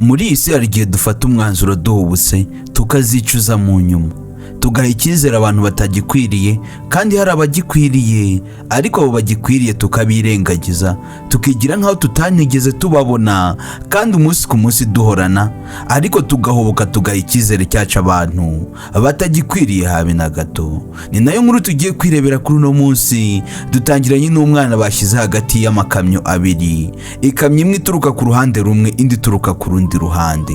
muri isi hari igihe dufata umwanzuro duhubutse tukazicuza mu nyuma, tugaha icyizere abantu batagikwiriye kandi hari abagikwiriye, ariko abo bagikwiriye tukabirengagiza, tukigira nkaho tutanigeze tubabona kandi umunsi ku munsi duhorana, ariko tugahoboka tugaha icyizere cyacu abantu batagikwiriye habe na gato. Ni nayo nkuru tugiye kwirebera kuri uno munsi. Dutangiranye n'umwana bashyize hagati y'amakamyo abiri, ikamyo imwe ituruka ku ruhande rumwe indi ituruka ku rundi ruhande.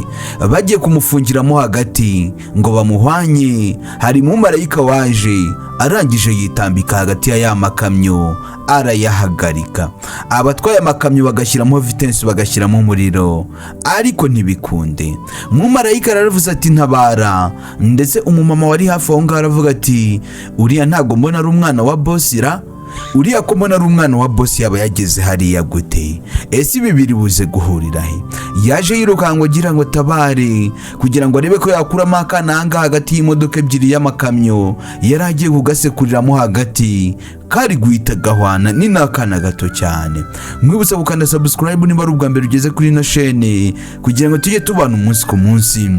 Bagiye kumufungiramo hagati ngo bamuhwanye, hari MALAIKA waje arangije yitambika hagati ya makamyo arayahagarika. Abatwaye amakamyo bagashyiramo vitesse bagashyiramo umuriro, ariko ntibikunde. MALAIKA aravuze ati ntabara, ndetse umumama wari hafi aho ngaho aravuga ati uriya ntago mbona ari umwana wa bossira, uriya ko mbona ari umwana wa boss yaba yageze hariya gute? Ese ibi biri buze guhurira he? Yaje yirukango gira ngo tabare kugira ngo arebe ko yakuramo akananga hagati y'imodoka ebyiri y'amakamyo yaragiye kugasekuriramo hagati, kari guhita gahwana ni nakana gato cyane. Mwibutsa gukanda subscribe niba ari ubwa mbere ugeze kuri ino chaîne kugira ngo tujye tubana umunsi ku munsi.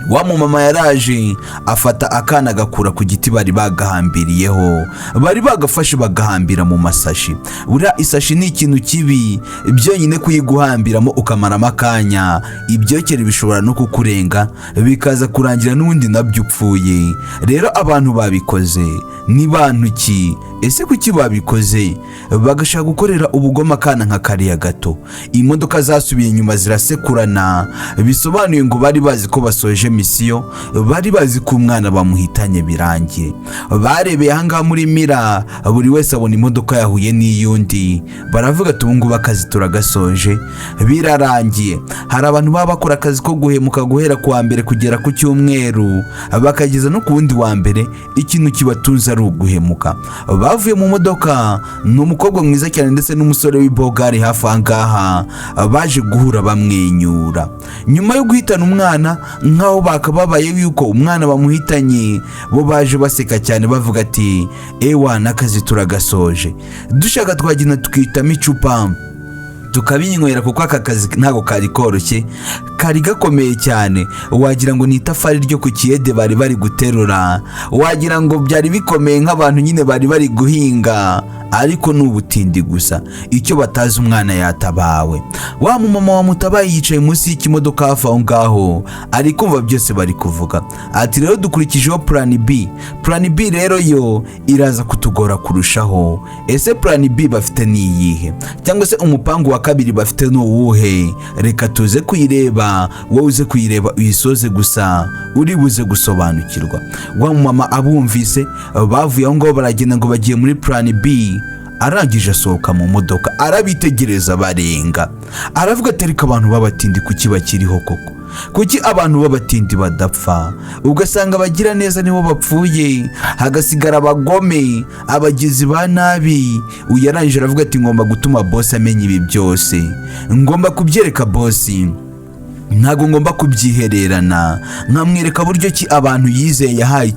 Wa mumama yaraje afata akana gakura ku giti bari bagahambiriyeho, bari bagafashe bagahambira mu masashi. Buriya isashi ni ikintu kibi, byonyine kuyiguhambiramo ukamaramo akanya, ibyokere bishobora no kukurenga bikaza kurangira n'ubundi nabyo upfuye. Rero abantu babikoze ni bantu ki? Ese kuki babikoze? Bagashaka gukorera ubugoma akana nka kariya gato. Imodoka zasubiye inyuma zirasekurana, bisobanuye ngo bari bazi ko basoje misiyo, bari bazi ko umwana bamuhitanye birangiye. Barebeye ahangaha muri mira, buri wese abona imodoka yahuye n'iyundi, baravuga ati ubungubu akazi turagasoje birarangiye. Hari abantu baba bakora akazi ko guhemuka guhera ku wa mbere kugera ku cyumweru, bakageza no ku wundi wa mbere ikintu kibatunze ari uguhemuka. Bavuye mu modoka, n'umukobwa mwiza cyane ndetse n'umusore w'ibogari hafi ahangaha, baje guhura bamwenyura. Nyuma yo guhitana umwana nkaho bakababaye yuko umwana bamuhitanye, bo baje baseka cyane bavuga ati ewa nakazi turagasoje. Dushaka twagina tukitamo icupa tukabinywera kuko aka kazi ntago kari koroshye, kari gakomeye cyane. Wagira ngo ni itafari ryo ku kiyede bari guterura, wagira ngo byari bikomeye nk'abantu nyine bari guhinga, ariko n'ubutindi gusa. Icyo batazi umwana yatabawe. Wa mumama wamutabaye yicaye munsi y'ikimodoka hafi aho ngaho, ari kumva byose bari kuvuga. Ati rero dukurikijeho plan B. Plan B rero yo iraza kutugora kurushaho. Ese plan B bafite ni iyihe? Cyangwa se umupango wa kabiri bafite no uwuhe? Reka tuze kuyireba, wowe uze kuyireba uyisoze gusa uri buze gusobanukirwa. Wa mumama abumvise bavuye aho ngaho baragenda ngo bagiye muri plan B. Arangije asohoka mu modoka arabitegereza barenga, aravuga ati ariko abantu babatindi kuki bakiriho koko? Kuki abantu babatindi badapfa? Ugasanga bagira neza nibo bapfuye, hagasigara abagome, abagizi ba nabi. Uyarangije aravuga ati ngomba gutuma boss amenya ibi byose, ngomba kubyereka boss, ntago ngomba kubyihererana, nkamwereka buryo ki abantu yizeye yahaye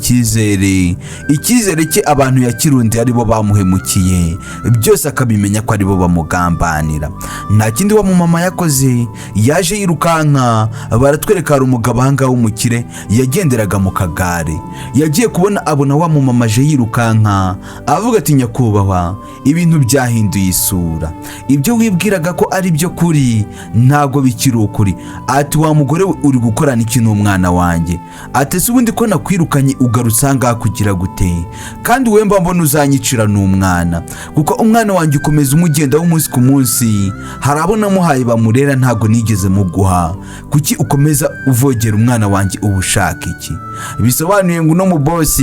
icyizere cye abantu yakirunde ari bo bamuhemukiye, byose akabimenya ko ari bo bamugambanira. Nta kindi wa mumama yakoze, yaje yirukanka. Baratwereka hari umugabo ahangaha w'umukire yagenderaga mu kagare, yagiye kubona abona wa mumama aje yirukanka, avuga ati nyakubahwa ibintu byahinduye isura, ibyo wibwiraga ko ari byo kuri ntago bikiri ukuri. Ati wa mugore uri gukorana iki n'umwana wanjye? Ati se ubundi ko nakwirukanye ugarutse ahangaha kugira gute? Kandi we mba mbona uzanyicira n'umwana, kuko umwana wanjye ukomeza umugenda w'umunsi ku munsi, harabona muhaye bamurera ntago nigeze muguha, kuki ukomeza uvogera umwana wanjye ubushaka iki? Bisobanuye ngo uno mu boss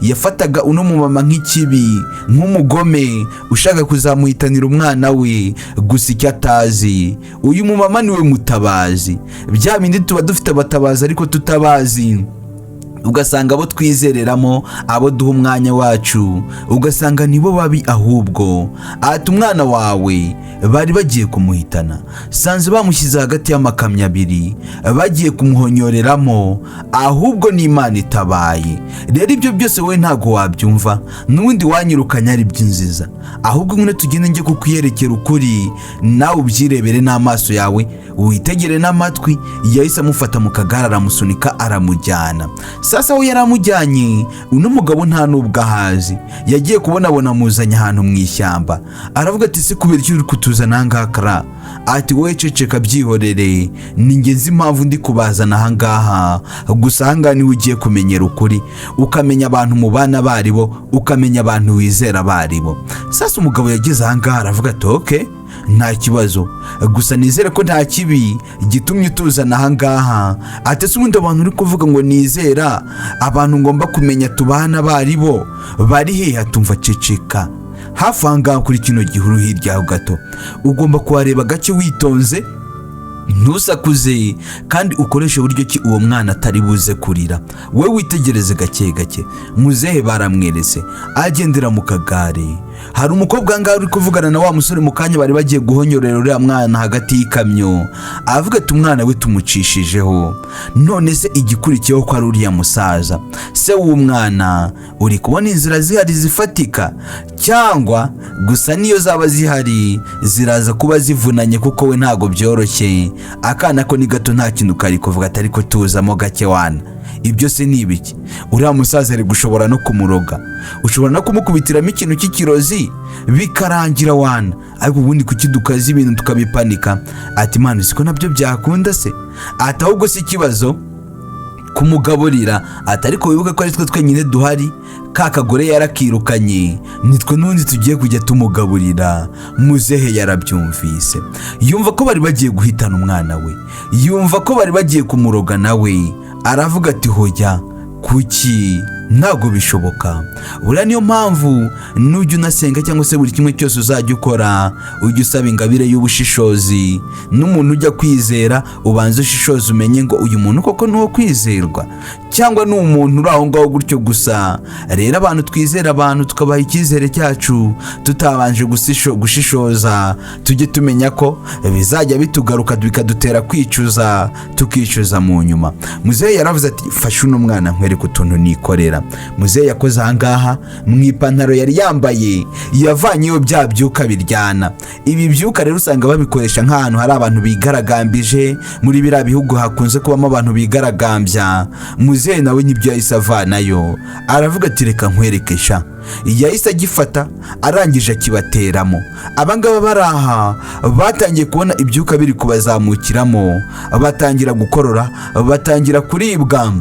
yafataga uno mu mama nk'ikibi, nk'umugome ushaka kuzamuhitanira umwana we, gusa icyo atazi uyu mu mama niwe mutabazi. Bya bindi tuba dufite abatabazi ariko tutabazi. ugasanga abo twizereramo, abo duha umwanya wacu, ugasanga nibo babi. Ahubwo ati umwana wawe bari bagiye kumuhitana, sanze bamushyize hagati y'amakamyo abiri bagiye kumuhonyoreramo, ahubwo ni Imana itabaye. Rero ibyo byose wowe ntago wabyumva, n'ubundi wanyirukanye ari by'inziza, ahubwo ngune tugende njye kukwiyerekera ukuri, nawe ubyirebere n'amaso yawe, witegere n'amatwi. Yahise amufata mu kagare aramusunika aramujyana. Sasa we yaramujyanye, uno mugabo nta nubwo ahazi, yagiye kubona muzanye ahantu mu ishyamba. Aravuga ati se kubera iki uri kutuzana ahangaha? Ati wowe ceceka byihorere, ni njye nzi impamvu ndi kubazana ahangaha, gusa ahangaha niwe ugiye kumenyera ukuri, ukamenya abantu mubana baribo, ukamenya abantu wizera baribo. Sasa umugabo yageze ahangaha aravuga ati okay, nta kibazo, gusa nizere ko nta kibi gitumye utuzana ahangaha. Ati se ubundi abantu uri kuvuga ngo nizera, abantu ngomba kumenya tubana baribo bari hehe? Atumva ceceka, hafi ahangaha kuri kino gihuru hirya aho gato, ugomba kuhareba gake witonze, ntusakuze kandi ukoreshe uburyo ki uwo mwana atari buze kurira. We witegereze gake gake. Muzehe baramweretse agendera mu kagare. Hari umukobwa ngaho uri kuvugana na wa musore mu kanya bari bagiye guhonyorera uriya mwana hagati y'ikamyo, avuga ati umwana we tumucishijeho, none se igikurikiyeho ko ari uriya musaza se w'umwana. Uri kubona inzira zihari zifatika, cyangwa gusa niyo zaba zihari ziraza kuba zivunanye, kuko we ntago byoroshye. Akana ko ni gato nta kintu kari kuvuga ati ariko tuzamo gake wana. Ibyo se ni ibiki? Uriya musaza ari gushobora no kumuroga, ushobora no kumukubitiramo ikintu cy'ikirozi bikarangira wana. Ariko ubundi kuki dukaza ibintu tukabipanika? Ati Imana siko nabyo byakunda se? Ati ahubwo si ikibazo kumugaburira. Ati ariko wibuke ko ari twe twenyine duhari, ka kagore yarakirukanye, nitwe n'undi tugiye kujya tumugaburira. Muzehe yarabyumvise, yumva ko bari bagiye guhitana umwana we, yumva ko bari bagiye kumuroga nawe. Aravuga ati hoya, kuki? Ntago bishoboka. Uriya niyo mpamvu nujya unasenga cyangwa se buri kimwe cyose uzajya ukora, ujya usaba ingabire y'ubushishozi. N'umuntu ujya kwizera ubanza ushishoza, umenye ngo uyu muntu koko nuwo kwizerwa cyangwa ni umuntu uri aho ngaho gutyo gusa. Rero abantu twizera abantu tukabaha icyizere cyacu tutabanje gushishoza, tujye tumenya ko bizajya bitugaruka bikadutera kwicuza, tukicuza mu nyuma. Muzehe yaravuze ati fasha uno mwana nkwereke utuntu nikorera. Muzehe yakoze ahangaha mu ipantaro yari yambaye, yavanyeyo bya byuka biryana. Ibi byuka rero usanga babikoresha nk'ahantu hari abantu bigaragambije, muri biriya bihugu hakunze kubamo abantu bigaragambya. Muzehe nawe nibyo yahise avanayo, aravuga ati reka nkwereke sha. Yahise agifata arangije akibateramo. Abangaba baraha batangiye kubona ibyuka biri kubazamukiramo, batangira gukorora, batangira kuribwa.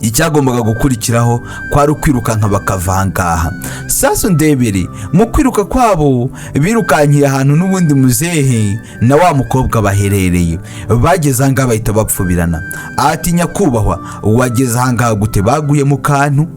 Icyagombaga gukurikiraho kwari ukwirukanka bakavangaha. Sasa ndebere mu kwiruka kwabo birukankiye ahantu n'ubundi muzehe na wa mukobwa baherereye. Bageze ahangaha bahita bapfubirana. Ati nyakubahwa, wageze ahangaha gute? Baguye mu kantu,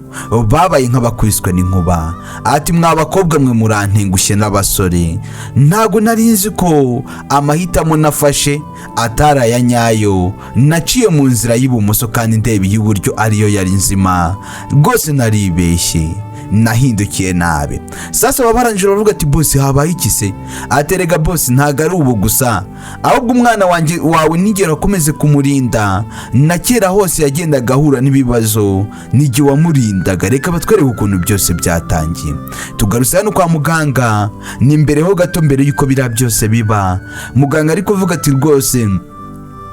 babaye nk'abakwiswe n'inkuba. Ati mwa bakobwa mwe murantengushye n'abasore, ntago nari nzi ko amahitamo nafashe atari aya nyayo. Naciye mu nzira y'ibumoso kandi ndeba iy'uburyo ariyo yari nzima, rwose naribeshye, nahindukiye nabi. Sasa babarangije bavuga ati boss habaye iki se? Aterega boss ntago ari ubu gusa, ahubwo umwana wawe nigera akomeze kumurinda, na kera hose yagendaga ahura n'ibibazo, nigi wamurindaga. Reka batwereke ukuntu byose byatangiye. Tugarutse hano kwa muganga, ni mbere ho gato mbere yuko bira byose biba. Muganga ari kuvuga ati rwose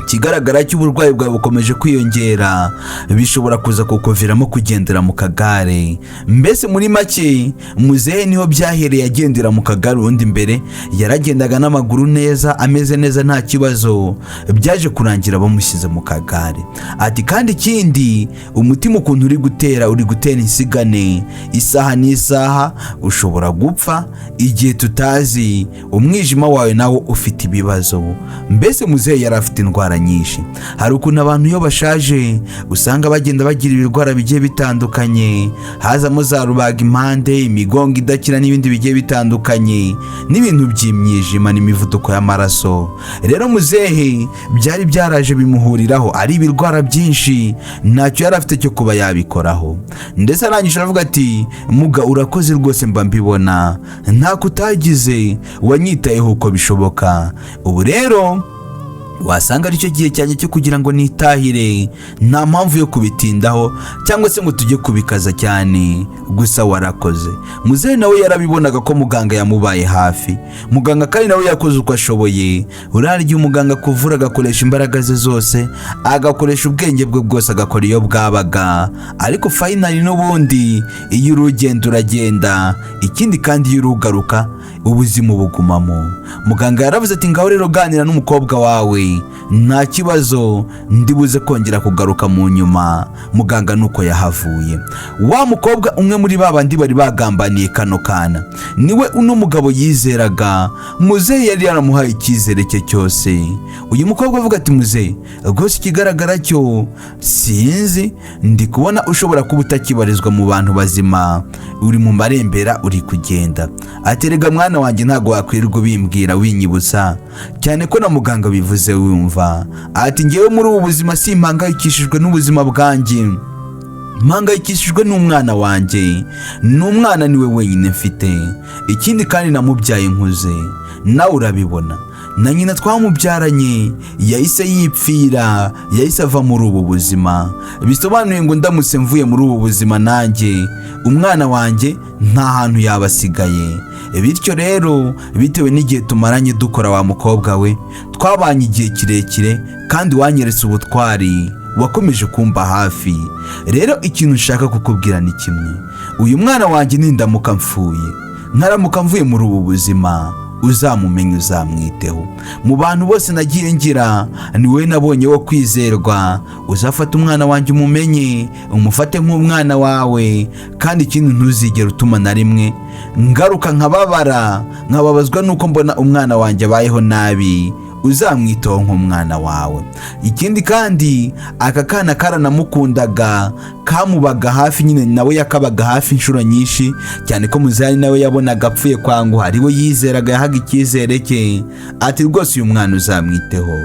kigaragara cy'uburwayi bwawe bukomeje kwiyongera, bishobora kuza kukuviramo kugendera mu kagare. Mbese muri make muzehe niho byahereye agendera mu kagare, ubundi mbere yaragendaga n'amaguru neza, ameze neza nta kibazo. Byaje kurangira bamushyize mu kagare. Ati kandi ikindi, umutima ukuntu uri gutera insigane isaha n'isaha, ushobora gupfa igihe tutazi. Umwijima wawe nawo ufite ibibazo. Mbese muzehe yari afite indwara indwara nyinshi. Hari ukuntu abantu iyo bashaje usanga bagenda bagira ibirwara bigiye bitandukanye, hazamo za rubaga impande, imigongo idakira n'ibindi bigiye bitandukanye, n'ibintu by'imyijima n'imivuduko y'amaraso. Rero muzehe byari byaraje bimuhuriraho ari ibirwara byinshi, ntacyo yari afite cyo kuba yabikoraho. Ndetse arangije aravuga ati muga urakoze rwose mba mbibona, nta kutagize wanyitayeho uko bishoboka. Ubu rero wasanga aricyo gihe cyanjye cyo kugira ngo nitahire, nta mpamvu yo kubitindaho cyangwa se ngo tujye kubikaza cyane, gusa warakoze. Muzehe nawe yarabibonaga ko muganga yamubaye hafi, muganga kandi nawe yakoze uko ashoboye. Urarya umuganga kuvura agakoresha imbaraga ze zose, agakoresha ubwenge bwe bwose, agakora iyo bwabaga, ariko finally n'ubundi iyo urugendo uragenda, ikindi kandi iyo urugaruka ubuzima bugumamo. Muganga yaravuze ati ngaho rero ganira n'umukobwa wawe, nta kibazo ndibuze kongera kugaruka mu nyuma. Muganga nuko yahavuye. Wa mukobwa umwe muri babandi bari bagambaniye kano kana niwe uno mugabo yizeraga. Muzehe yari yaramuhaye icyizere cye cyose. Uyu mukobwa avuga ati muzehe rwose ikigaragara cyo sinzi, ndi kubona ushobora kuba utakibarizwa mu bantu bazima, uri mu marembera uri kugenda. Aterega mwana wanjye ntago wakwirirwa bimbwira winyibutsa cyane ko na muganga bivuze wumva. Ati ngewe muri ubu buzima simpangayikishijwe n'ubuzima bwanjye, mpangayikishijwe n'umwana wanjye, n'umwana niwe wenyine mfite, ikindi kandi namubyaye nkuze, nawe urabibona. Na nyina twamubyaranye yahise yipfira, yahise ava muri ubu buzima. Bisobanuye ngo ndamutse mvuye muri ubu buzima nanjye umwana wanjye nta hantu yabasigaye. Bityo rero bitewe n'igihe tumaranye dukora wa mukobwa we, twabanye igihe kirekire kandi wanyeretse ubutwari, wakomeje kumba hafi. Rero ikintu nshaka kukubwira ni kimwe, uyu mwana wanjye nindamuka mfuye, nkaramuka mvuye muri ubu buzima, uzamumenye uzamwiteho. Mu bantu bose nagiye ngira ni we nabonye wo kwizerwa. Uzafata umwana wanjye umumenye, umufate nk'umwana wawe, kandi ikindi ntuzigere utuma na rimwe ngaruka nkababazwa nuko mbona umwana wanjye abayeho nabi. Uzamwitaho nk'umwana wawe. Ikindi kandi aka kana karanamukundaga, kamubaga hafi, nyine nawe yakabaga hafi inshuro nyinshi, cyane ko muzehe nawe yabonaga apfuye kwangu, ari we yizeraga, yahaga icyizere cye. Ati rwose uyu mwana uzamwiteho,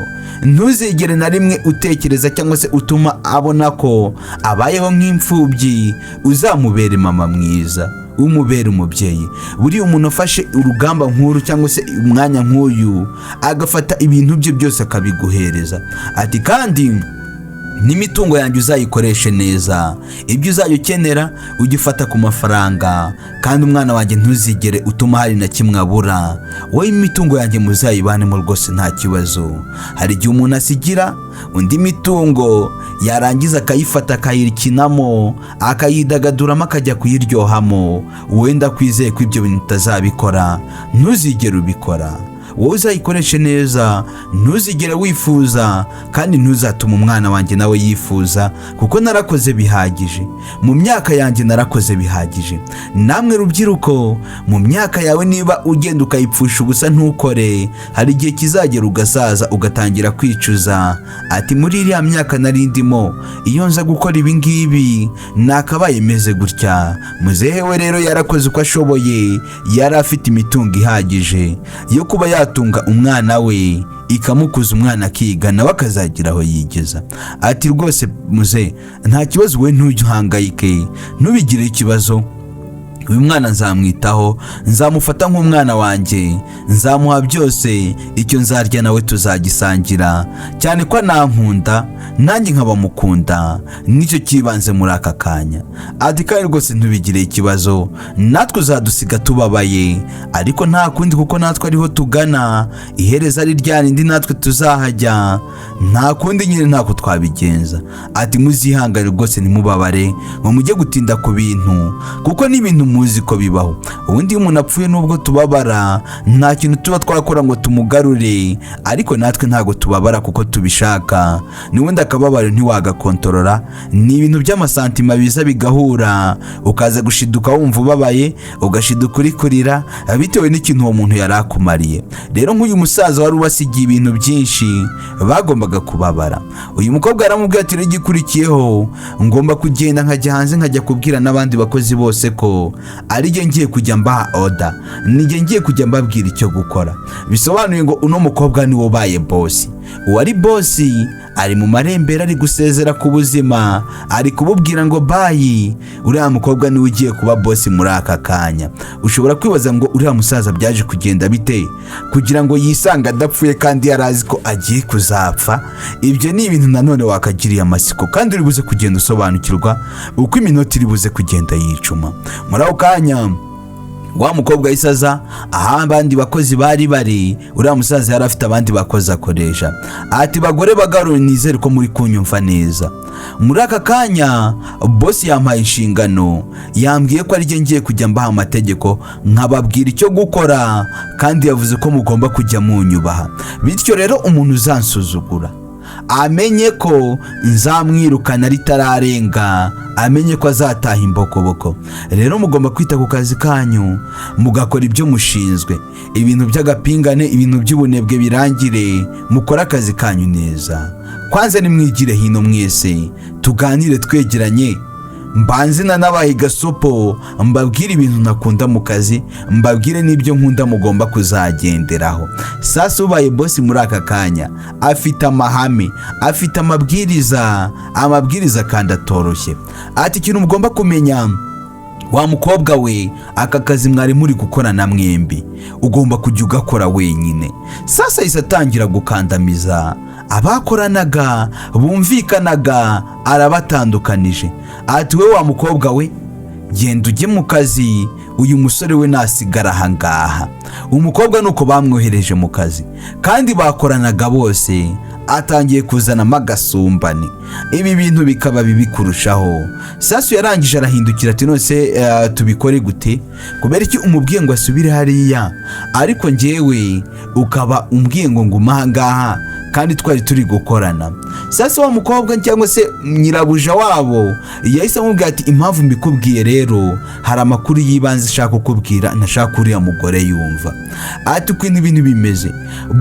ntuzigere na rimwe utekereza cyangwa se utuma abona ko abayeho nk'imfubyi. Uzamubere mama mwiza, umubere umubyeyi. Buriya umuntu afashe urugamba nkuru cyangwa se umwanya nk'uyu, agafata ibintu bye byose akabiguhereza. Ati kandi n'imitungo yanjye uzayikoreshe neza, ibyo uzajya ukenera ugifata ku mafaranga, kandi umwana wanjye ntuzigere utuma hari na kimwe abura. Wowe imitungo yanjye muzayibanemo rwose nta kibazo. Hari igihe umuntu asigira undi mitungo, yarangiza akayifata akayikinamo, akayidagaduramo, akajya kuyiryohamo. Wenda kwizeye ko ibyo bintu utazabikora, ntuzigere ubikora. Wowe uzayikoreshe neza, ntuzigere wifuza, kandi ntuzatuma umwana wanjye nawe yifuza, kuko narakoze bihagije. Mu myaka yanjye narakoze bihagije. Namwe rubyiruko, mu myaka yawe niba ugenda ukayipfusha ubusa ntukore, hari igihe kizagera ugasaza ugatangira kwicuza. Ati muri iriya myaka narindimo, iyo nza gukora ibi ngibi nakabaye meze gutya. Muzehe we rero yarakoze uko ashoboye, yari afite imitungo ihagije yo kuba yatunga umwana we, ikamukuza umwana akiga nawe akazagira aho yigeza. Ati rwose muzehe nta kibazo, we ntujye ntubigire ikibazo, uyu mwana nzamwitaho, nzamufata nk'umwana wanjye, nzamuha byose, icyo nzarya nawe tuzagisangira, cyane ko nankunda nanjye nkaba mukunda, nicyo kibanze muri aka kanya. Ati kandi rwose ntubigire ikibazo, natwe uzadusiga tubabaye, ariko nta kundi kuko natwe ariho tugana, ihereza ari ryarindi natwe tuzahajya, nta kundi nyine ntako twabigenza. Ati muzihangane rwose ntimubabare ngo mujye gutinda ku bintu, kuko n'ibintu muzi ko bibaho. Ubundi umuntu apfuye nubwo tubabara nta kintu tuba twakora ngo tumugarure, ariko natwe ntago tubabara kuko tubishaka. N'ubundi akababaro ntiwagakontorora, ni ibintu by'amasantima biza bigahura, ukaza gushiduka wumva ubabaye, ugashiduka uri kurira bitewe n'ikintu uwo muntu yari akumariye. Rero nk'uyu musaza wari ubasigiye ibintu byinshi bagombaga kubabara. Uyu mukobwa yaramubwiye ati igikurikiyeho ngomba kugenda nkajya hanze nkajya kubwira n'abandi bakozi bose ko ari je ngiye kujya mbaha order, nije ngiye kujya mbabwira icyo gukora. Bisobanuye ngo uno mukobwa ni wo baye boss. Uwari boss ari mu marembera ari gusezera ku buzima, ari kububwira ngo bayi, uriya mukobwa ni ugiye kuba boss muri aka kanya. Ushobora kwibaza ngo uriya musaza byaje kugenda bite kugira ngo yisanga adapfuye kandi yarazi ko agiye kuzapfa. Ibyo ni ibintu nanone wakagiriye amasiko kandi uri buze kugenda usobanukirwa uko iminota iri buze kugenda yicuma. Muri ako kanya wa mukobwa yisaza abandi bakozi bari uriya musaza yari afite abandi bakozi akoresha. Ati bagore bagaro nizere ko muri kunyumva neza. Muri aka kanya boss yampaye inshingano, yambwiye ko ari je ngiye kujya mbaha amategeko nkababwira icyo gukora, kandi yavuze ko mugomba kujya munyubaha. Bityo rero umuntu uzansuzugura amenye ko nzamwirukana ritararenga, amenye ko azataha imbokoboko. Rero mugomba kwita ku kazi kanyu, mugakora ibyo mushinzwe. Ibintu by'agapingane, ibintu by'ubunebwe birangire, mukora akazi kanyu neza. Kwanza nimwigire hino mwese, tuganire twegeranye, mbanze nabaye gasopo, mbabwire ibintu nakunda mu kazi, mbabwire n'ibyo nkunda mugomba kuzagenderaho. Sasa ubaye boss muri aka kanya afite amahame, afite amabwiriza kandi atoroshye. Ati ikintu mugomba kumenya, wa mukobwa we, aka kazi mwari muri gukorana mwembi ugomba kujya ugakora wenyine. Sasa isatangira gukandamiza abakoranaga, bumvikanaga, arabatandukanije. Ati we wa mukobwa we, genda ujye mu kazi, uyu musore we nasigara ahangaha. Umukobwa nuko bamwohereje mu kazi kandi bakoranaga bose, atangiye kuzana magasumbane. Ibi bintu bikaba bibi kurushaho. Sasa yarangije arahindukira ati nose tubikore gute? Kubera iki umubwiye ngo asubire hariya ariko ngewe ukaba umbwiye ngo nguma ngaha kandi twari turi gukorana? Sasa wa mukobwa cyangwa se nyirabuja wabo yahise amubwira ati impamvu mbikubwiye rero hari amakuru yibanze shaka kukubwira, ntashaka uriya mugore yumva. Ati uko ibintu bimeze,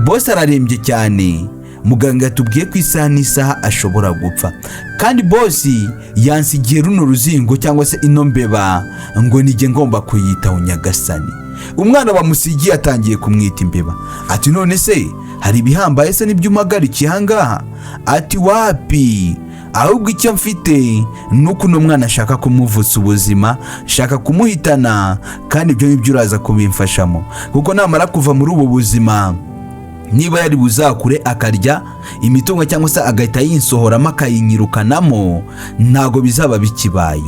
boss ararembye cyane, muganga yatubwiye ko isaha n'isaha ashobora gupfa, kandi boss yansigiye runo ruzingo cyangwa se ino mbeba ngo nige ngomba kuyitaho nyagasani. Umwana bamusigiye atangiye kumwita imbeba. Ati none se hari ibihambaye se n'ibyumagarikiye ahangaha? Ati wapi, ahubwo icyo mfite nuko uno mwana ashaka kumuvutsa ubuzima, shaka kumuhitana, kandi ibyo nibyo uraza kubimfashamo, kuko namara kuva muri ubu buzima, niba yari buzakure akarya imitungo cyangwa se agahita yinsohoramo akayinyirukanamo, ntago bizaba bikibaye.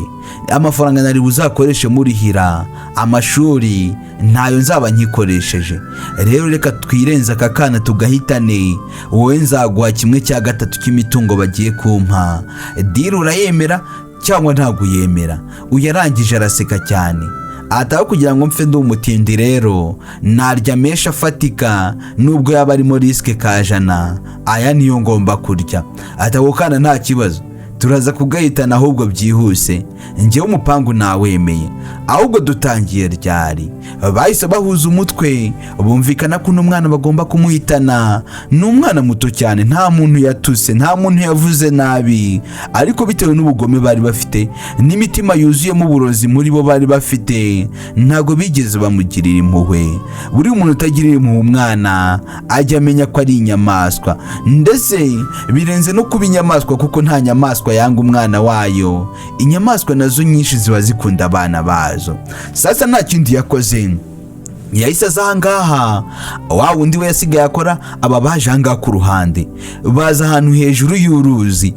Amafaranga nari buzakoreshe murihira amashuri ntayo nzaba nkikoresheje. Rero reka twirenza aka kana tugahitane, wowe nzaguha 1/3 cy'imitungo bagiye kumpa. Diri urayemera cyangwa ntago yemera? Uyarangije araseka cyane. Ataho kugira ngo mfe ndi umutindi rero narya mesha fatika nubwo yaba arimo riske kajana, aya niyo ngomba kurya. Atagukana nta kibazo, turaza kugahitana ahubwo byihuse, ngewe umupangu nawemeye, ahubwo dutangiye ryari. Bahise bahuza umutwe, bumvikana ko umwana bagomba kumuhitana. N'umwana muto cyane, nta muntu yatuse, nta muntu yavuze nabi, ariko bitewe n'ubugome bari bafite n'imitima yuzuyemo uburozi muri bo bari bafite, ntago bigeze bamugirira impuhwe. Buri umuntu utagirira impuhwe umwana ajya amenya ko ari inyamaswa, ndetse birenze no kuba inyamaswa kuko nta nyamaswa yanga umwana wayo. Inyamaswa nazo nyinshi ziba zikunda abana bazo. Sasa nta kindi yakoze, yahise aza ahangaha, wa wundi we yasigaye akora, aba baje ahangaha ku ruhande, baza ahantu hejuru y'uruzi,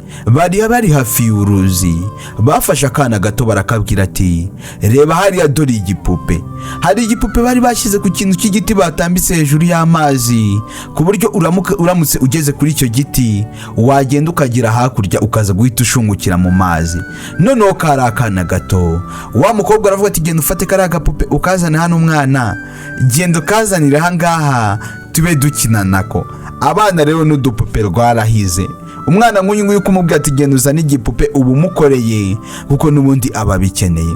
bari hafi y'uruzi, bafashe akana gato barakabwira ati reba hariya dore igipupe. Hari igipupe bari bashyize ku kintu cy'igiti batambitse hejuru y'amazi, ku buryo uramutse ugeze kuri icyo giti wagenda ukagira hakurya ukaza guhita ushungukira mu mazi. Noneho kari akana gato, wa mukobwa aravuga ati genda ufate kariya gapupe ukazana hano umwana, genda ukazanira ahangaha tube dukina nako. Abana rero n'udupupe rwarahize. Umwana nk'uyu nguyu kumubwira ati genda uzane igipupe ubu mukoreye, kuko n'ubundi aba bikeneye.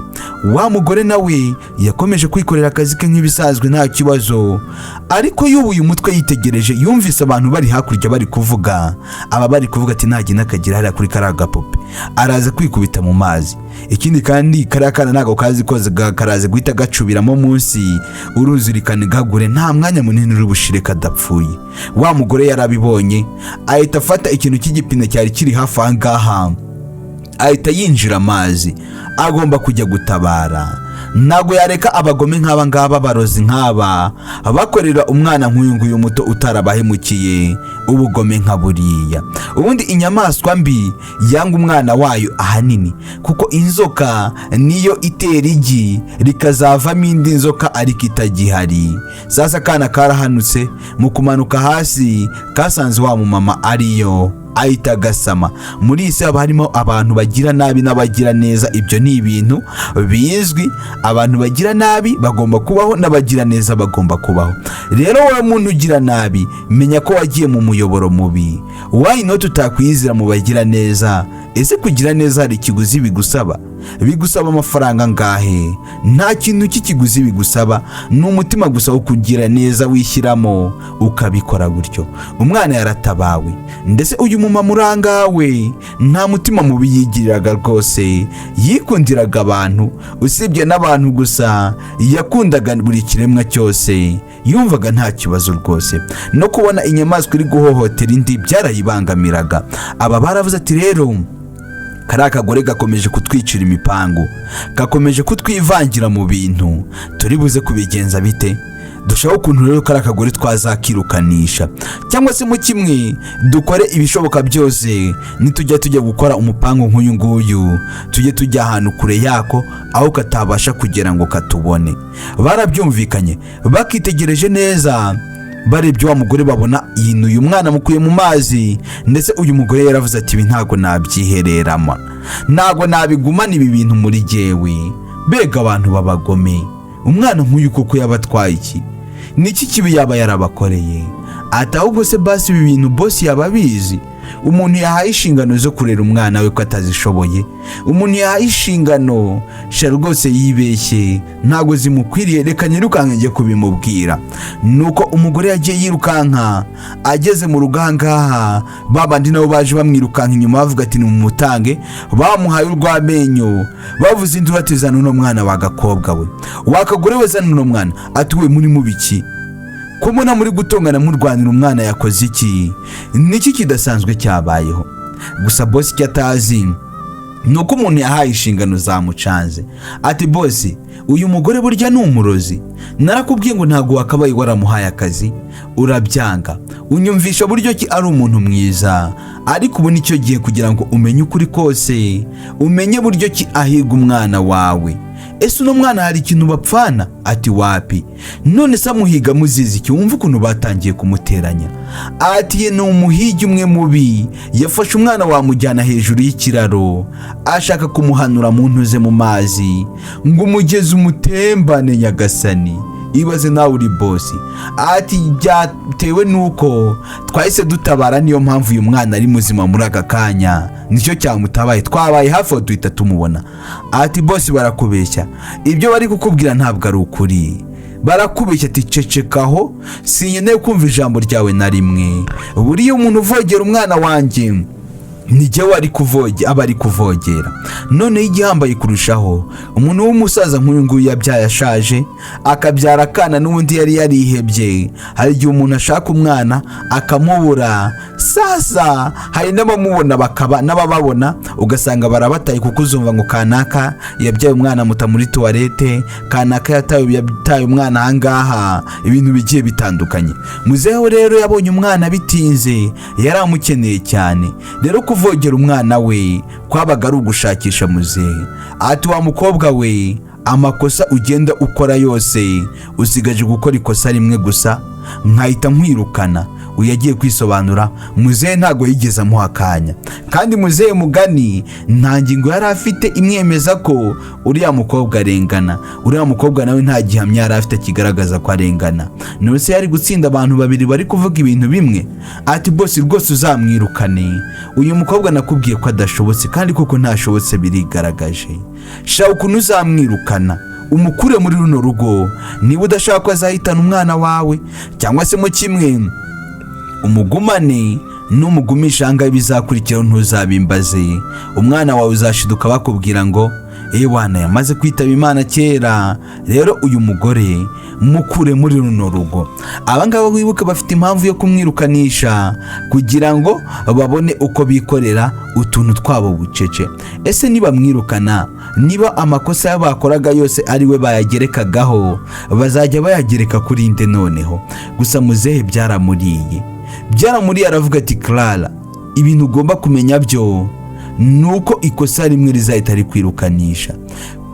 Wa mugore nawe yakomeje kwikorera akazi ke nk'ibisazwe nta kibazo, ariko yubuye umutwe yitegereje, yumvise abantu bari hakurya bari kuvuga, aba bari kuvuga ati nagenda akagira hariya kuri kariya gapupe, araza kwikubita mu mazi. Ikindi kandi kariya kana ntago kazi koza, karaze guhita gacubiramo munsi, uruzi rikanigagure, nta mwanya munini uri bushire kadapfuye. Wa mugore yarabibonye, ahita afata ikintu cy'igipine cyari kiri hafi ahangaha, ahita yinjira amazi, agomba kujya gutabara. Ntago yareka abagome nk'aba ngaba, barozi nk'aba, bakorera umwana nk'uyu nguyu muto utarabahemukiye ubugome nka buriya. Ubundi inyamaswa mbi yanga umwana wayo ahanini, kuko inzoka niyo itera igi rikazavamo indi nzoka ariko itagihari. Sasa kana karahanutse, mu kumanuka hasi kasanze wa mumama ariyo, ahita gasama. Muri isi haba harimo abantu bagira nabi n'abagira neza, ibyo ni ibintu bizwi. Abantu bagira nabi bagomba kubaho, n'abagira neza bagomba kubaho. Rero wowe muntu ugira nabi, menya ko wagiye mu muyoboro mubi. Why not utakwizira mu bagira neza? Ese kugira neza hari ikiguzi bigusaba? Bigusaba amafaranga ngahe? Nta kintu cy'ikiguzi bigusaba, ni umutima gusa wo kugira neza wishyiramo ukabikora gutyo. Umwana yaratabawe, ndetse uyu mumama urangawe nta mutima mubi yigiriraga rwose, yikundiraga abantu, usibye n'abantu gusa yakundaga buri kiremwa cyose, yumvaga nta kibazo rwose. No kubona inyamaswa iri guhohotera indi byarayibangamiraga. Aba baravuze ati rero kariya kagore gakomeje kutwicira imipangu, gakomeje kutwivangira mu bintu, turi buze kubigenza bite? Dushaka ukuntu rero kariya kagore twazakirukanisha, cyangwa se mu kimwe dukore ibishoboka byose, nitujya gukora umupangu nk'uyu nguyu, tujye tujya ahantu kure yako, aho katabasha kugera ngo katubone. Barabyumvikanye, bakitegereje neza, barebye wa mugore babona yinuye umwana mukuye mu mazi, ndetse uyu mugore yaravuze ati ibi ntago nabyihereramo, ntago nabigumana ibi bintu muri jewe. Bega abantu babagome, umwana nk'uyu koko yabatwaye iki? Niki kibi yaba yarabakoreye? Ati ahubwo se basi ibi bintu boss yaba bizi? Umuntu yahaye inshingano zo kurera umwana we ko atazishoboye, umuntu yahaye inshingano rwose yibeshye, ntago zimukwiriye, reka nyirukanka njye kubimubwira. Nuko umugore yagiye yirukanka, ageze mu rugangaha, babandi nabo baje bamwirukanka inyuma bavuga ati nimumutange, bamuhaye urwamenyo, bavuze induru ati zana uno mwana wagakobwa we, wakagore we zana uno mwana. Ati we muri mubiki? Kumuna muri gutongana murwanira umwana yakoze iki? Niki kidasanzwe cyabayeho? Gusa boss cyatazi nuko umuntu yahaye inshingano zamucanze. Ati boss, uyu mugore burya ni umurozi, narakubwiye ngo ntago wakabaye waramuhaye akazi, urabyanga, unyumvisha buryo ki ari umuntu mwiza, ariko ubu nicyo gihe kugira ngo umenye ukuri kose, umenye buryo ki ahiga umwana wawe. Ese uno mwana hari ikintu bapfana? Ati wapi? None se muhiga muzizi iki? Wumva ukuntu batangiye kumuteranya. Ati ye ni umuhigi umwe mubi, yafashe umwana wamujyana hejuru y'ikiraro, ashaka kumuhanura mu ntuze mu mazi, ngo umugezi umutembane nyagasani. Ibaze nawe uri boss. Ati byatewe nuko twahise dutabara, niyo mpamvu uyu mwana ari muzima muri aka kanya, nicyo cyamutabaye, twabaye hafi duhita tumubona. Ati boss barakubeshya, ibyo bari kukubwira ntabwo ari ukuri, barakubeshya. Ati cecekaho, sinkeneye kumva ijambo ryawe na rimwe. Buriya umuntu uvogera umwana wanjye nijye wari abari kuvogera. None igihambaye kurushaho, umuntu w'umusaza nk'uyu nguyu yabyaye ashaje akabyara akana n'ubundi yari yarihebye. Hari igihe umuntu ashaka umwana akamubura, sasa hari n'abamubona n'abababona ugasanga barabataye, kuko uzumva ngo kanaka yabyaye umwana muta muri toilette, kanaka yataye umwana ahangaha, ibintu bigiye bitandukanye. Muzehe rero yabonye umwana bitinze, yaramukeneye cyane. Rero kuvogera umwana we kwabaga ari ugushakisha muzehe. Ati wa mukobwa we, amakosa ugenda ukora yose usigaje gukora ikosa rimwe gusa, nkahita nkwirukana. Uyagiye kwisobanura, muzehe ntago yigeze amuha akanya, kandi muzehe mugani nta ngingo yari afite imwemeza ko uriya mukobwa arengana. Uriya mukobwa nawe nta gihamya yari afite kigaragaza ko arengana. Nose yari gutsinda abantu babiri bari kuvuga ibintu bimwe. Ati bosi rwose uzamwirukane, uyu mukobwa nakubwiye ko adashobotse, kandi koko ntashobotse birigaragaje. Sha ukuntu uzamwirukana umukure muri runo rugo, niba udashaka ko azahitana umwana wawe, cyangwa se mu kimwe umugumane n'umugumisha anga bizakurikiraho ntuzabimbaze. Umwana wawe uzashiduka bakubwira ngo wana yamaze kwitaba Imana kera. Rero uyu mugore mukure muri runo rugo. Abangaba wibuke bafite impamvu yo kumwirukanisha kugira ngo babone uko bikorera utuntu twabo bucece. Ese niba mwirukana, niba amakosa y'abakoraga yose ari we bayagerekagaho, bazajya bayagereka kuri inde noneho? Gusa muzehe byaramuriye aravuga ati Clara, ibintu ugomba kumenya byo nuko ikosa rimwe rizahita rikwirukanisha.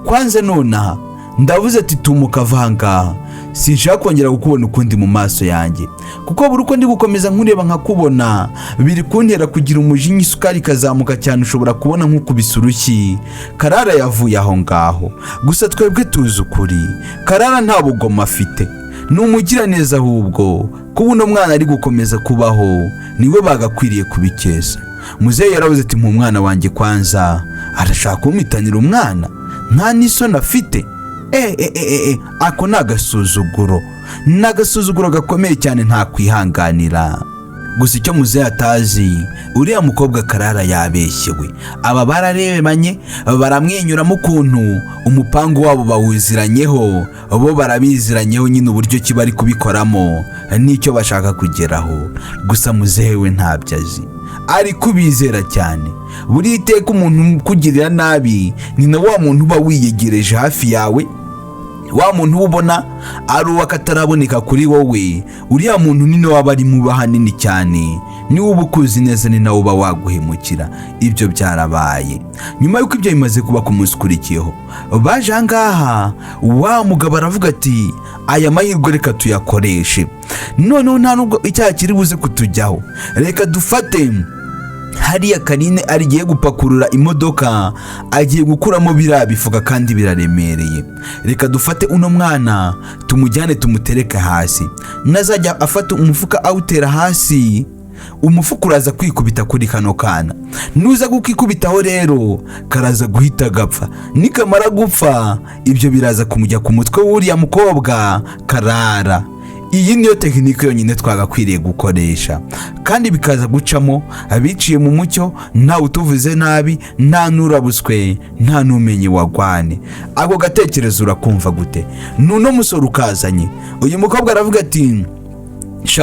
Kwanza nonaha ndavuze ati tumuka vanga, sinshaka kongera kukubona ukundi mu maso yanjye, kuko buri uko ndi gukomeza nkureba nkakubona biri kuntera kugira umujinya, isukari kazamuka cyane, ushobora kubona nk'ukubise urushyi. Karara yavuye aho ngaho, gusa twebwe tuzi ukuri, Karara nta bugoma afite, numugira neza, ahubwo kuba uno mwana ari gukomeza kubaho niwe bagakwiriye kubikeza. Muzehe yaravuze ati mu mwana wanjye kwanza arashaka kumitanira umwana, nta n'isoni afite. Ako n'agasuzuguro gakomeye cyane nta kwihanganira. Gusa icyo muzehe atazi, uriya mukobwa Karara yabeshyewe. Aba bararebanye baramwenyuramo ukuntu umupangu wabo bawuziranyeho, bo barabiziranyeho nyine uburyo ki bari kubikoramo n'icyo bashaka kugeraho. Gusa muzehe we ntabyo azi, ari kubizera cyane. Buri iteka umuntu kugirira nabi ni na wa muntu uba wiyegereje hafi yawe, wa muntu ubona ari uwakataraboneka kuri wowe. Uriya muntu ni nawe aba ari mu hanini cyane, ni uba ukuzi neza, ni nawe uba waguhemukira. Ibyo byarabaye nyuma yuko ibyo bimaze kuba ku munsi ukurikiyeho. Baje ahangaha, wa mugabo aravuga ati aya mahirwe reka tuyakoreshe, noneho nta nubwo icyaha kiri buze kutujyaho. Reka dufate hariya Karine arigiye gupakurura imodoka, agiye gukuramo biriya bifuka kandi biraremereye. Reka dufate uno mwana tumujyane tumutereke hasi, nazajya afata umufuka awutera hasi, umufuka uraza kwikubita kuri kano kana. Nuza gukikubitaho rero karaza guhita gapfa. Nikamara gupfa, ibyo biraza kumujya ku mutwe w'uriya mukobwa Karara. Iyi niyo tekinike yonyine twagakwiriye gukoresha, kandi bikaza gucamo abiciye mu mucyo, nta utuvuze nabi, nta nurabuswe, nta numenye wagwane. Ako gatekerezo urakumva gute? Nuno musoro ukazanye, uyu mukobwa aravuga ati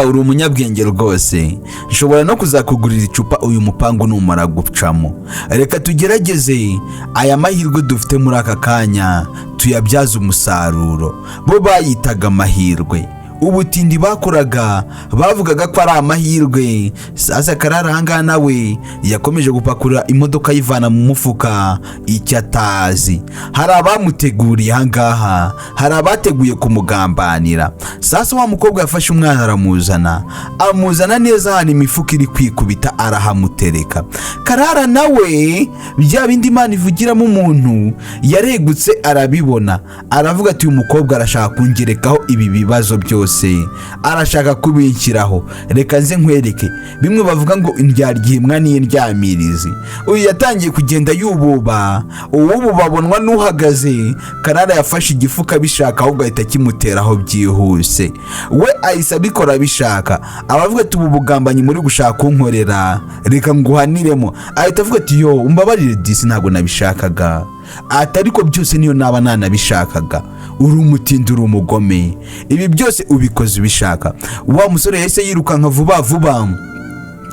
uri umunyabwenge rwose, nshobora no kuzakugurira icupa uyu mupangu numara gucamo. Reka tugerageze aya mahirwe dufite muri aka kanya tuyabyaza umusaruro. Bo bayitaga amahirwe, ubutindi bakoraga bavugaga ko ari amahirwe. Sasa Karara ahangaha nawe yakomeje gupakurura imodoka yivana mu mufuka icyo atazi. Hari abamuteguriye ahangaha, hari abateguye kumugambanira. Sasa wa mukobwa yafashe umwana amuzana neza hano imifuka iri kwikubita, arahamutereka. Karara nawe bya bindi Imana ivugiramo umuntu yaregutse arabibona, aravuga ati uyu mukobwa arashaka kungerekaho ibi bibazo byose. byose arashaka kubinshyiraho. Reka nze nkwereke. Bimwe bavuga ngo indyarya n'indyamirizi. Uyu yatangiye kugenda yububa, ubu babonwa n'uhagaze. Karara yafashe igifuka bishaka ahubwo ahita kimuteraho byihuse. We ahise abikora bishaka. Abavuga ati ubu bugambanyi muri gushaka kunkorera, reka nguhaniremo. Ahita avuga ati yo umbabarire disi ntabwo nabishakaga. Ati ariko byose niyo naba nanabishakaga. Uri umutindi, uri umugome, ibi byose ubikoze ubishaka. Wa musore yahise yirukanka vuba vuba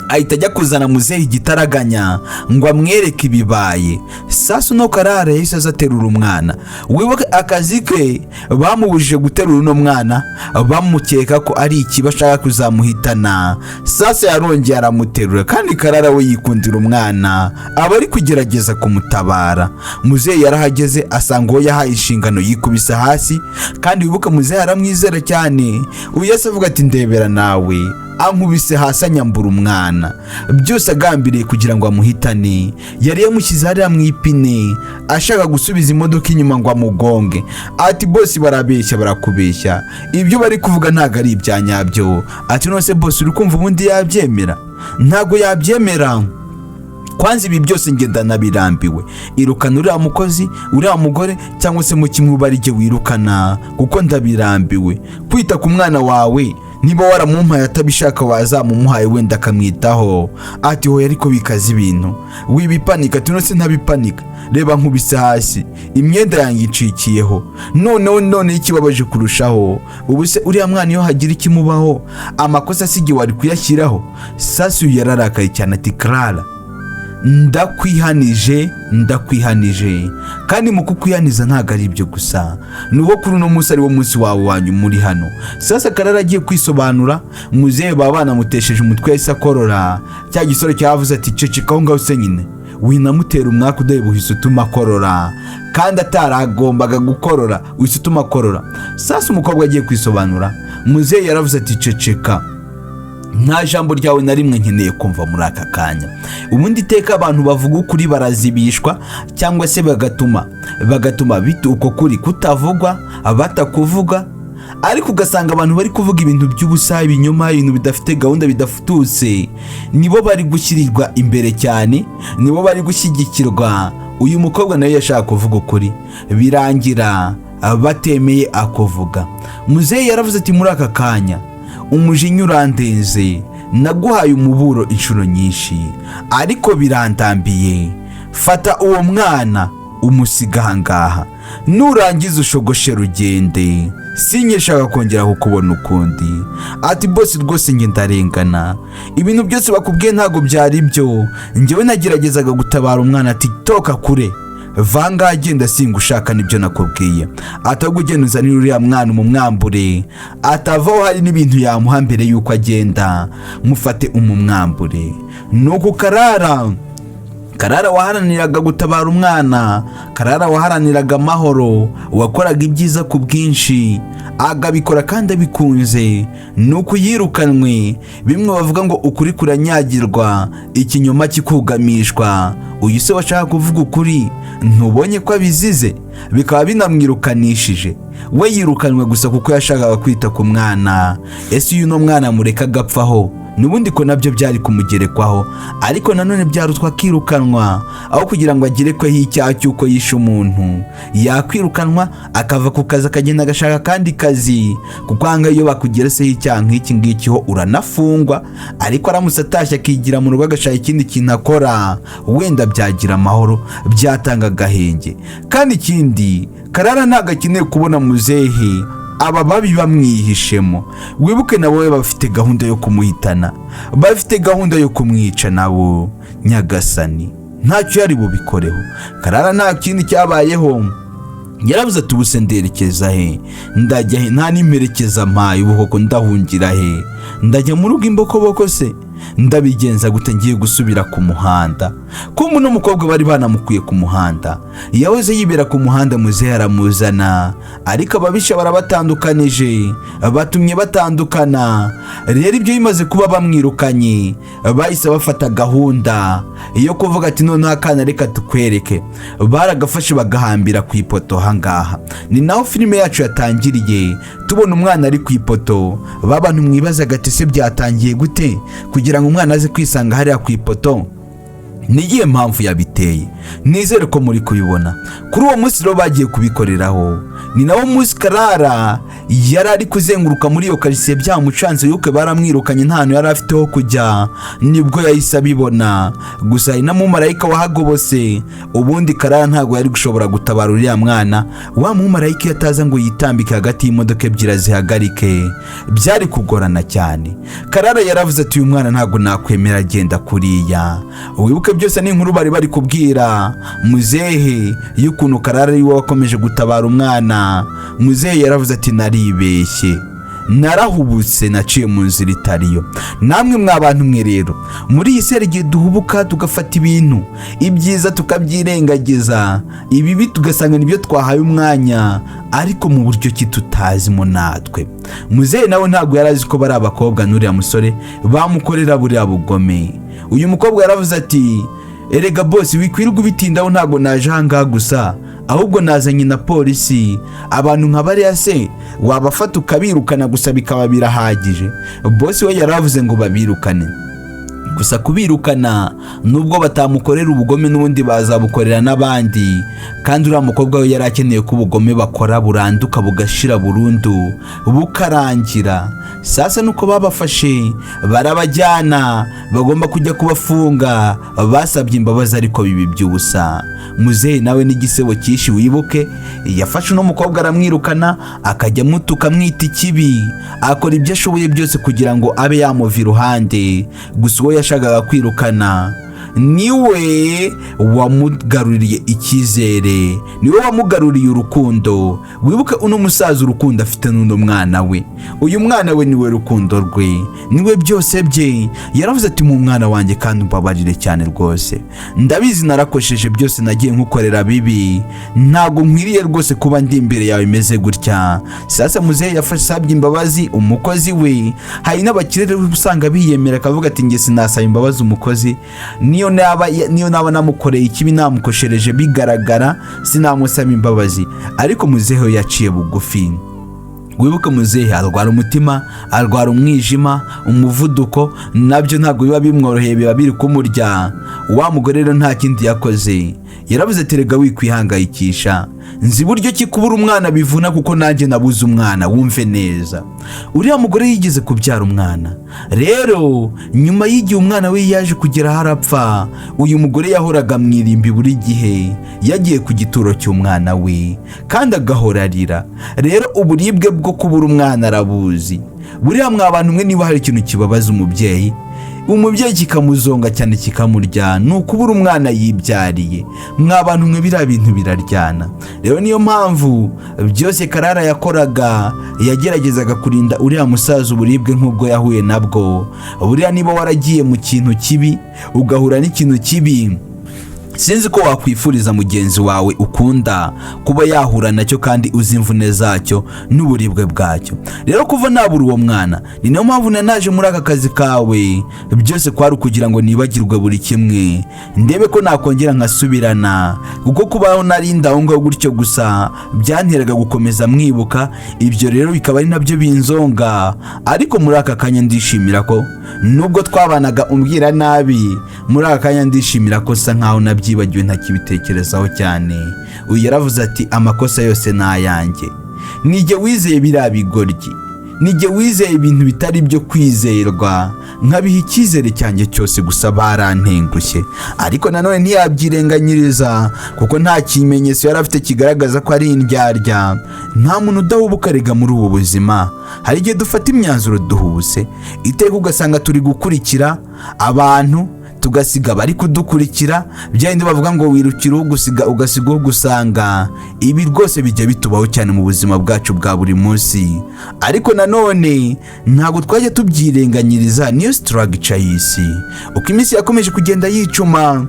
ahita ajya kuzana muzehe igitaraganya ngo amwereke ibibaye. Sasa no Karara yahise azaterura umwana. Wibuke akazi ke bamubujije guterura uno mwana, bamukeka ko ari iki bashaka kuzamuhitana. Sasa yarongeye aramuterura kandi Karara we yikundira umwana, aba ari kugerageza kumutabara. Muzehe yarahageze asanga uwo yahaye inshingano yikubisa hasi, kandi wibuke muzehe aramwizera cyane. Uyese avuga ati ndebera nawe, ankubise hasi anyambura umwana. Byose agambiriye kugira ngo amuhitane. Yari yamushyize hariya mu ipine ashaka gusubiza imodoka inyuma ngo amugonge. Ati bosi barabeshya, barakubeshya, ibyo bari kuvuga ntago ari ibya nyabyo. Ati nose bosi uri kumva ubundi yabyemera? Ntago yabyemera. Kwanza ibi byose ngenda nabirambiwe. Irukana uriya mukozi, uriya mugore, cyangwa se mu kimwe barije wirukana, kuko ndabirambiwe. Kwita ku mwana wawe niba waramumpaye atabishaka wazamumuhaye wenda akamwitaho. Ati hoya ariko bikaza ibintu, wibipanika. Tuno se ntabipanika, reba nkubise hasi, imyenda yanjye icikiyeho. None ikibabaje kurushaho, ubu se uriya mwana iyo hagira ikimubaho amakosa asigi wari kuyashyiraho. Sasa yararakaye cyane ati Clara, ndakwihanije kandi mu kukwihaniza ntago ari ibyo gusa, nuko kuri uno munsi ari wo munsi wawe wanyu muri hano. Sasa Karara agiye kwisobanura, muzehe babana mutesheje umutwe yahise akorora. Cya gisore cyavuze ati cecekaho ngaho se nyine, winamutera umwaka udaye buhise utuma akorora, kandi ataragombaga gukorora wise utuma akorora. Sasa umukobwa agiye kwisobanura, muzehe yaravuze ati ceceka, nta jambo ryawe na rimwe nkeneye kumva muri aka kanya. Ubundi iteka abantu bavuga ukuri barazibishwa, cyangwa se bagatuma bitu uko kuri kutavugwa, batakuvuga. Ariko ugasanga abantu bari kuvuga ibintu by'ubusa, ibinyoma, ibintu bidafite gahunda, bidafututse, nibo bari gushyirirwa imbere cyane, nibo bari gushyigikirwa. Uyu mukobwa nawe yashaka kuvuga ukuri, birangira batemeye akuvuga. Muzehe yaravuze ati muri aka kanya umujinya urandenze, naguhaye umuburo inshuro nyinshi ariko birandambiye. Fata uwo mwana umusiga ahangaha, nurangiza ushogoshe rugende, sinyeshaka kongera kukubona ukundi. Ati bosi rwose nge ndarengana, ibintu byose bakubwiye ntago byari byo, ngewe nageragezaga gutabara umwana. Ati toka kure, vanga agenda singa ushaka nibyo nakubwiye. Atagwa ugenda uzanira uriya mwana umumwambure, atavaho hari n'ibintu yamuha mbere yuko agenda, mufate umumwambure. Nuko Karara waharaniraga gutabara umwana, Karara waharaniraga amahoro, wakoraga ibyiza ku bwinshi, agabikora kandi abikunze. Nuko yirukanwe. Bimwe bavuga ngo ukuri kuranyagirwa, ikinyoma kikugamishwa. Uyu se washaka kuvuga ukuri, ntubonye ko abizize, bikaba binamwirukanishije. We yirukanwe gusa kuko yashakaga kwita ku mwana. Ese uyu no mwana mureka agapfaho, nubundi ko nabyo byari kumugerekwaho, ariko nanone byarutwa akirukanwa, aho kugira ngo agerekweho icyaha cy'uko yishe umuntu. Yakwirukanwa akava ku kazi akagenda agashaka kandi kazi, kuko hanga iyo bakugereseho icyaha nk'iki ngiki ho uranafungwa. Ariko aramutse atashye akigira mu rugo agashaka ikindi kintu akora, wenda byagira amahoro, byatanga agahenge. Kandi ikindi, Karara ntago akeneye kubona muzehe aba babi bamwihishemo. Wibuke nabo bafite gahunda yo kumuhitana, bafite gahunda yo kumwica nabo. Nyagasani ntacyo yari bubikoreho. Karara nta kindi cyabayeho, yaravuze ati ubuse nderekeza he, ndajya he, nta nimerekeza mpaye ubu koko ndahungira he, ndajya mu rugo imbokoboko se. ndabigenza gute ngiye gusubira ku muhanda? Ko umuntu n'umukobwa bari banamukuye ku muhanda, yahoze yibera ku muhanda, muzehe aramuzana, ariko ababisha barabatandukanije, batumye batandukana. Rero ibyo bimaze kuba bamwirukanye, bahise bafata gahunda yo kuvuga ati noneho akana reka tukwereke. Baragafashe bagahambira ku ipoto hangaha. Ni naho filime yacu yatangiriye, tubona umwana ari ku ipoto. Babantu mwibazaga ati se byatangiye gute kugira ngo umwana aze kwisanga hariya ku ipoto? Nigiye mpamvu yabiteye, nizere ko muri kubibona. Kuri uwo munsi rero bagiye kubikoreraho, ni nawo munsi Karara yari ari kuzenguruka muri iyo quartier byamucanze yuko baramwirukanye nta hantu yari afite ho kujya. Nibwo yahise abibona, gusa ina mumarayika wahagobotse. Ubundi Karara ntago yari gushobora gutabara uriya mwana. Wa mumarayika yataza ngo yitambike hagati y'imodoka ebyiri zihagarike, byari kugorana cyane. Karara yaravuze ati uyu mwana ntago nakwemera agenda kuriya. Wibuke byose ni inkuru bari kubwira muzehe y'ukuntu Karara ari we wakomeje gutabara umwana. Muzehe yaravuze ati naribeshye, narahubutse, naciye mu nzira itariyo. Namwe mwabantu mwe rero, muri iyi seri igihe duhubuka tugafata ibintu ibyiza tukabyirengagiza, ibibi tugasanga nibyo twahaye umwanya, ariko mu buryo ki tutazimo natwe. Muzehe nawe ntabwo yarazi ko bari abakobwa n'uriya musore bamukorera buriya bugome. Uyu mukobwa yaravuze ati erega boss wikwirirwa ubitindaho, ntabwo naje ahangaha gusa, ahubwo nazanye na polisi. Abantu nka bariya se wabafata ukabirukana gusa bikaba birahagije? Boss we yaravuze ngo babirukane, gusa kubirukana nubwo batamukorera ubugome n'ubundi bazabukorera n'abandi. Kandi uriya mukobwa we yari akeneye ko ubugome bakora buranduka bugashira burundu bukarangira. Sasa nuko babafashe barabajyana, bagomba kujya kubafunga. Basabye imbabazi ariko bibi by'ubusa. Muzehe nawe n'igisebo kishi wibuke, yafashe uno mukobwa aramwirukana, akajya mutuka mwita ikibi, akora ibyo ashoboye byose kugira ngo abe yamuva iruhande. Gusa uwo yashakaga kwirukana niwe wamugaruriye icyizere, niwe wamugaruriye urukundo. Wibuke uno musaza urukundo afite n'uno mwana we. Uyu mwana we niwe rukundo rwe, niwe byose bye. Yaravuze ati mu mwana wanjye kandi umbabarire cyane rwose, ndabizi narakosheje byose, nagiye nkukorera bibi, ntago nkwiriye rwose kuba ndi imbere yawe imeze gutya. Sasa muzehe yafashe sabye imbabazi umukozi we. Hari n'abakire usanga biyemera akavuga ati nge sinasaba imbabazi umukozi, niyo naba namukoreye ikibi namukoshereje bigaragara sinamusaba imbabazi. Ariko muzehe yaciye bugufi. Wibuke muzehe arwara umutima, arwara umwijima, umuvuduko, nabyo ntabwo biba bimworoheye, biba biri kumurya. Wa mugore rero nta kindi yakoze, yaravuze ati rega wikwihangayikisha, nzi buryo ki kubura umwana bivuna, kuko nanjye nabuze umwana. Wumve neza, uriya mugore yigeze kubyara umwana. Rero nyuma y'igihe umwana we yaje kugera harapfa, uyu mugore yahoraga mwirimbi buri gihe yagiye ku gituro cy'umwana we, kandi agahora arira. Rero uburibwe bwo kubura umwana arabuzi. Buriya mwabantu mwe, niba hari ikintu kibabaza umubyeyi kikamuzonga cyane kikamurya, ni ukubura umwana yibyariye. Mwabantu mwe biriya bintu biraryana. Rero niyo mpamvu byose Karara yakoraga, yageragezaga kurinda uriya musaza uburibwe nk'ubwo yahuye nabwo. Buriya niba waragiye mu kintu kibi ugahura n'ikintu kibi, sinzi ko wakwifuriza mugenzi wawe ukunda kuba yahura nacyo kandi uzi imvune zacyo n'uburibwe bwacyo. Rero kuva nabura uwo mwana, ni nayo mpamvu naje muri aka kazi kawe. Byose kwari kugira ngo nibagirwe buri kimwe, ndebe ko nakongera nkasubirana, kuko kubaho narinda aho ngaho gutyo gusa byanteraga gukomeza mwibuka. Ibyo rero bikaba ari nabyo binzonga. Ariko muri aka kanya ndishimira ko nubwo twabanaga umbwira nabi, muri aka kanya ndishimira ko sa nkaho nabyibagiwe ntakibitekerezaho cyane. Uyu yaravuze ati amakosa yose nayanjye, nijye wizeye biriya bigoryi, nijye wizeye ibintu bitari byo kwizerwa, nkabiha icyizere cyanjye cyose, gusa barantengushye. Ariko nanone ntiyabyirenganyiriza, kuko nta kimenyetso yari afite kigaragaza ko ari indyarya. Nta muntu udahubuka rega muri ubu buzima. Hari igihe dufata imyanzuro duhuse, iteka ugasanga turi gukurikira abantu tugasiga bari kudukurikira, byandi bavuga ngo wirukira ugasiga gusanga. Ibi rwose bijya bitubaho cyane mu buzima bwacu bwa buri munsi, ariko nanone ntabwo twajya tubyirenganyiriza. Niyo structure y'isi. Uko iminsi yakomeje kugenda yicuma,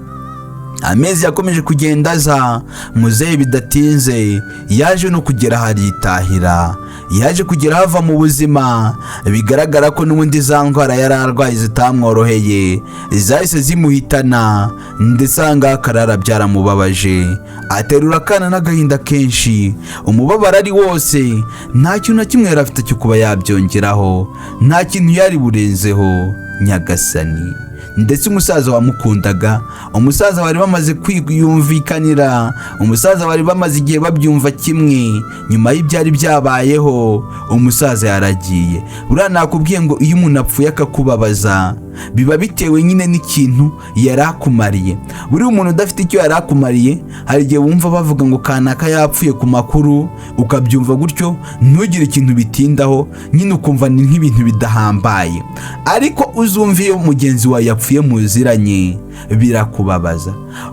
amezi yakomeje kugenda aza, muzehe bidatinze yaje no kugera haritahira, yaje kugera hava mu buzima. Bigaragara ko n'ubundi za ndwara yari arwaye zitamworoheye zahise zimuhitana, ndetse ahangaha karara byaramubabaje, aterura akana n'agahinda kenshi. Umubabaro ari wose, nta kintu na kimwe yari afite cyo kuba yabyongeraho, nta kintu yari burenzeho. Nyagasani, ndetse umusaza wamukundaga, umusaza bari bamaze kwiyumvikanira, umusaza bari bamaze igihe babyumva kimwe. Nyuma y'ibyari byabayeho, umusaza yaragiye. Buriya nakubwiye ngo iyo umuntu apfuye akakubabaza, biba bitewe nyine n'ikintu yarakumariye. Buri umuntu udafite icyo yarakumariye, hari igihe wumva bavuga ngo kanaka yapfuye ku makuru, ukabyumva gutyo ntugire ikintu bitindaho, nyine ukumva ni nk'ibintu bidahambaye. Ariko uzumva iyo mugenzi wawe yapfuye muziranye, birakubabaza.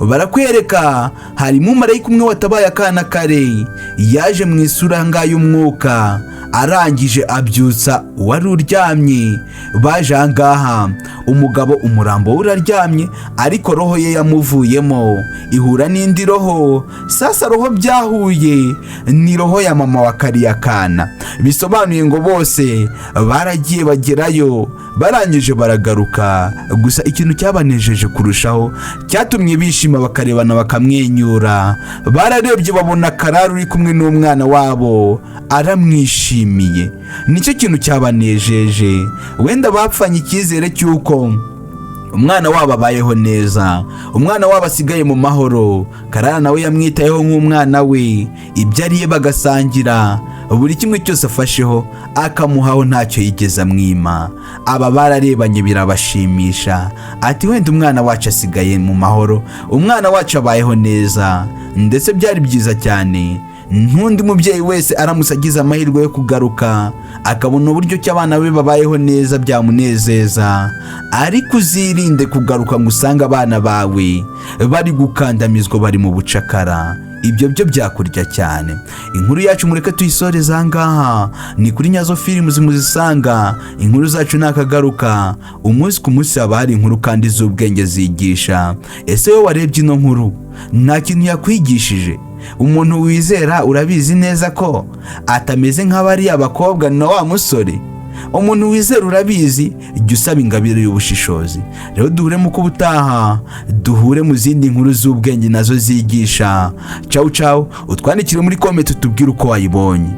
Barakwereka harimo umumarayika umwe watabaye akana kare, yaje mu isura y'umwuka, arangije abyutsa uwari uryamye. Baje ahangaha, umugabo umurambo uraryamye, ariko roho ye yamuvuyemo ihura n'indi roho. Sasa roho byahuye ni roho ya mama wa kariya kana. Bisobanuye ngo bose baragiye bagerayo, barangije baragaruka. Gusa ikintu cyabanejeje kurushaho, cyatumye bishima bakarebana bakamwenyura, bararebye babona Karara uri kumwe n'umwana wabo, aramwishimiye. Nicyo kintu cyabanejeje. Wenda bapfanye icyizere cy'uko umwana wabo abayeho neza, umwana wabo asigaye mu mahoro. Karara nawe yamwitayeho nk'umwana we, ibyo ariye bagasangira, buri kimwe cyose afasheho akamuhaho, ntacyo yigeze amwima. Aba bararebanye birabashimisha, ati wenda umwana wacu asigaye mu mahoro, umwana wacu abayeho neza. Ndetse byari byiza cyane. Ntundi mubyeyi wese aramutse agize amahirwe yo kugaruka, akabona uburyo ki abana be babayeho neza, byamunezeza. Ariko uzirinde kugaruka ngo usange abana bawe bari gukandamizwa, bari mu bucakara. Ibyo byo byakurya cyane. Inkuru yacu mureke tuyisoreza ahangaha. Ni kuri Nyazo Films muzisanga. Inkuru zacu nakagaruka, umunsi ku munsi haba hari inkuru kandi z'ubwenge zigisha. Ese wowe warebye ino nkuru, nta kintu yakwigishije? Umuntu wizera urabizi neza ko atameze nk'abari abakobwa na wa musore. Umuntu wizera urabizi, jya usaba ingabire y'ubushishozi. Rero duhure mu kubutaha, duhure mu zindi nkuru z'ubwenge nazo zigisha. Ciao ciao, utwandikire muri comment utubwire uko wayibonye.